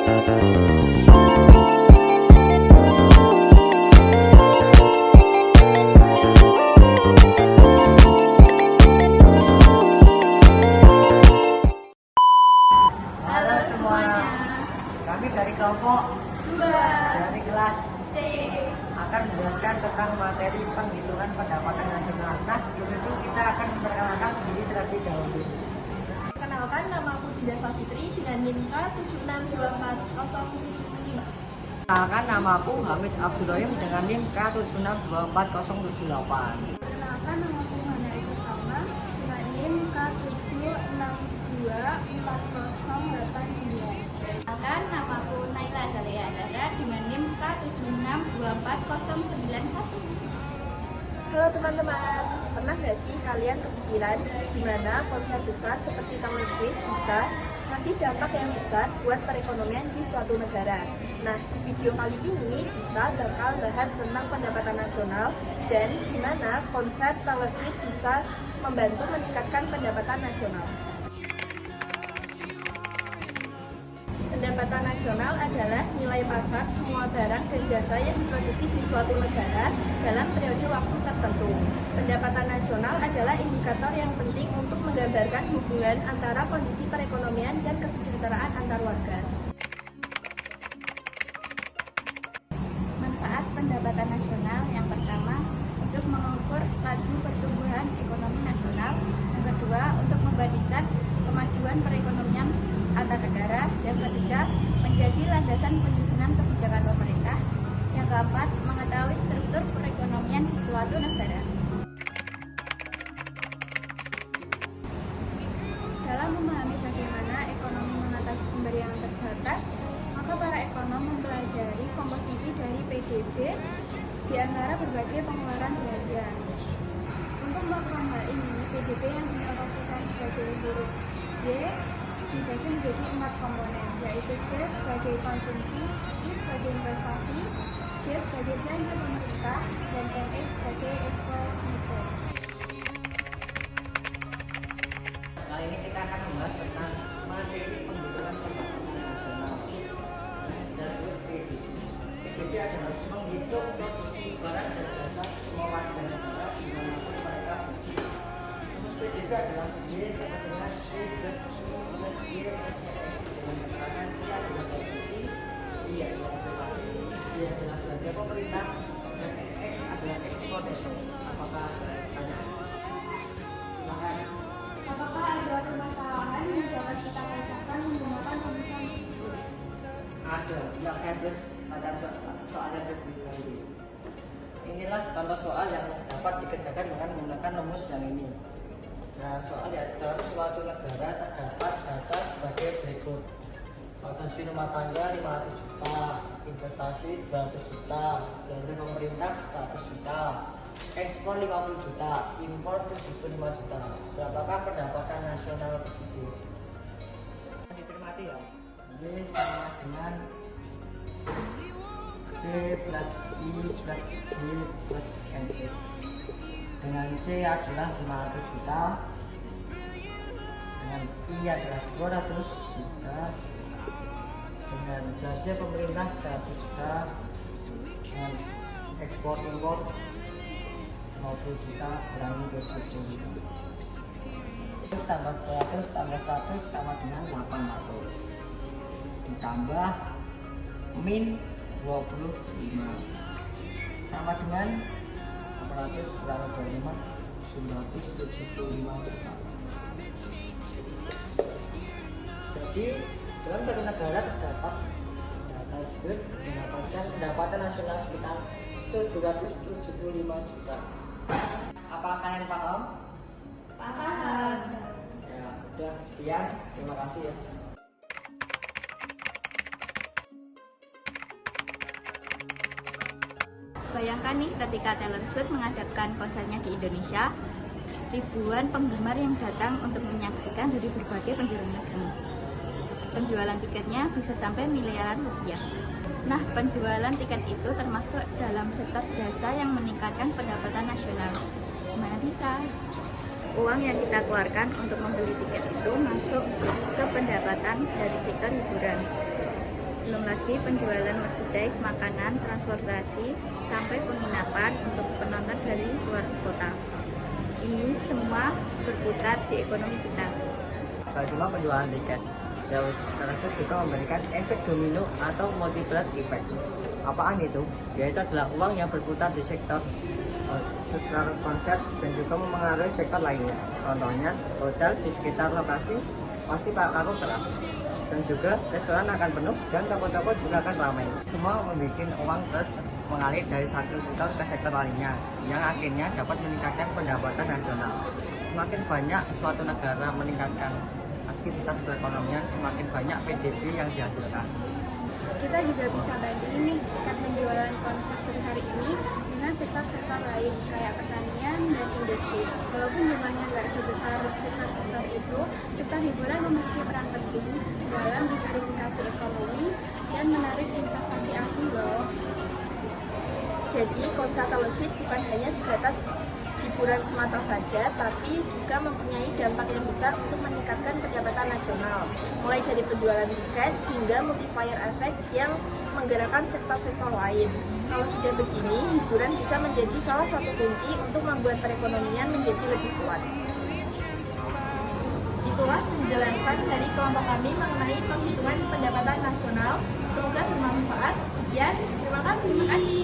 Halo semuanya. Kami dari kelompok 2 dari kelas C. akan menjelaskan tentang materi penghitungan pendapatan nasional. Nah, sebelum itu kita akan memperkenalkan diri terlebih dahulu. Perkenalkan, nama aku Dinda Safitri dengan NIM K7624075. Perkenalkan, nama aku Hamid Abdurrahim dengan NIM K7624078. Perkenalkan, nama aku Hana Esa Salma dengan NIM K76240889. Perkenalkan, nama aku Naila Azalea Dara dengan NIM K76244091. Halo teman-teman, pernah nggak sih kalian kepikiran gimana konsep besar seperti Taman Street bisa ngasih dampak yang besar buat perekonomian di suatu negara? Nah, di video kali ini kita bakal bahas tentang pendapatan nasional dan gimana konsep Taman Street bisa membantu meningkatkan pendapatan nasional. Pendapatan nasional adalah nilai pasar semua barang dan jasa yang diproduksi di suatu negara dalam periode waktu tertentu. Pendapatan nasional adalah indikator yang penting untuk menggambarkan hubungan antara kondisi perekonomian dan kesejahteraan antar warga. Manfaat pendapatan nasional yang pertama untuk mengukur laju pertumbuhan ekonomi nasional, yang kedua untuk membandingkan kemajuan perekonomian antar negara, yang ketiga menjadi landasan penyusunan kebijakan pemerintah, yang keempat mengetahui struktur perekonomian di suatu negara. Dalam memahami bagaimana ekonomi mengatasi sumber yang terbatas, maka para ekonom mempelajari komposisi dari PDB di antara berbagai pengeluaran belanja. Untuk melakukan hal ini, PDB yang dialokasikan sebagai huruf Y dibagi menjadi 4 komponen, yaitu C sebagai konsumsi, I sebagai investasi, D sebagai belanja pemerintah, dan NE sebagai ekspor impor. Kali ini kita akan membahas tentang materi penghitungan pendapatan nasional. Dari PDB. PDB adalah menghitung produksi barang dan jasa semua warga negara dimanapun mereka berada. PDB adalah J sama dengan C plus I plus Y plus X dengan keterangan I adalah konsumsi, I adalah investasi, Y adalah belanja pemerintah, dan X adalah ekspor. Apakah ada pertanyaan? Silakan. Apakah ada permasalahan yang dapat kita pecahkan menggunakan rumusan tersebut? Ada, yang saya tulis pada soal yang terlebih dahulu. Inilah contoh soal yang dapat dikerjakan dengan menggunakan rumus yang ini. Nah, soal ya, dalam suatu negara terdapat data sebagai berikut: konsumsi rumah tangga 500 juta, investasi 200 juta, belanja pemerintah 100 juta, ekspor 50 juta, impor 75 juta. Berapakah pendapatan nasional tersebut? Dicermati ya. Y sama dengan C plus I plus D plus NX. Dengan C adalah 500 juta, dengan I adalah 200 juta, dengan belanja pemerintah 100 juta, dengan ekspor impor 50 juta kurangi 70. Terus tambah 200 tambah 100 sama dengan 800. Ditambah min 25 sama dengan 800 kurangi 25 975 juta. Jadi dalam satu negara terdapat data tersebut mendapatkan pendapatan nasional sekitar 775 juta. Apakah kalian paham? Paham. Ya, udah sekian. Terima kasih ya. Bayangkan nih ketika Taylor Swift mengadakan konsernya di Indonesia, ribuan penggemar yang datang untuk menyaksikan dari berbagai penjuru negeri. Penjualan tiketnya bisa sampai miliaran rupiah. Nah, penjualan tiket itu termasuk dalam sektor jasa yang meningkatkan pendapatan nasional. Mana bisa? Uang yang kita keluarkan untuk membeli tiket itu masuk ke pendapatan dari sektor hiburan. belum lagi penjualan merchandise, makanan, transportasi, sampai penginapan untuk penonton dari luar kota. Ini semua berputar di ekonomi kita. Gak cuma penjualan tiket, jauh tersebut juga memberikan efek domino atau multiplier effect. Apaan itu? Yaitu adalah uang yang berputar di sektor konser dan juga memengaruhi sektor lainnya. Contohnya, hotel di sekitar lokasi pasti laku keras, dan juga restoran akan penuh dan toko-toko juga akan ramai. Semua membuat uang terus mengalir dari satu sektor ke sektor lainnya, yang akhirnya dapat meningkatkan pendapatan nasional. Semakin banyak suatu negara meningkatkan aktivitas perekonomian, semakin banyak PDB yang dihasilkan. Kita juga bisa bandingin nih tingkat penjualan konser sehari ini dengan sektor-sektor lain kayak pertanian dan industri. Walaupun jumlahnya nggak sebesar sektor-sektor itu, sektor hiburan memiliki peran penting dalam diversifikasi ekonomi dan menarik investasi asing loh. Jadi konser Taylor Swift bukan hanya sebatas hiburan semata saja, tapi juga mempunyai dampak yang besar untuk meningkatkan pendapatan nasional, mulai dari penjualan tiket hingga multiplier effect yang menggerakkan sektor-sektor lain. Kalau sudah begini, hiburan bisa menjadi salah satu kunci untuk membuat perekonomian menjadi lebih kuat. Itulah penjelasan dari kelompok kami mengenai penghitungan pendapatan nasional. Semoga bermanfaat. Sekian, terima kasih. Terima kasih.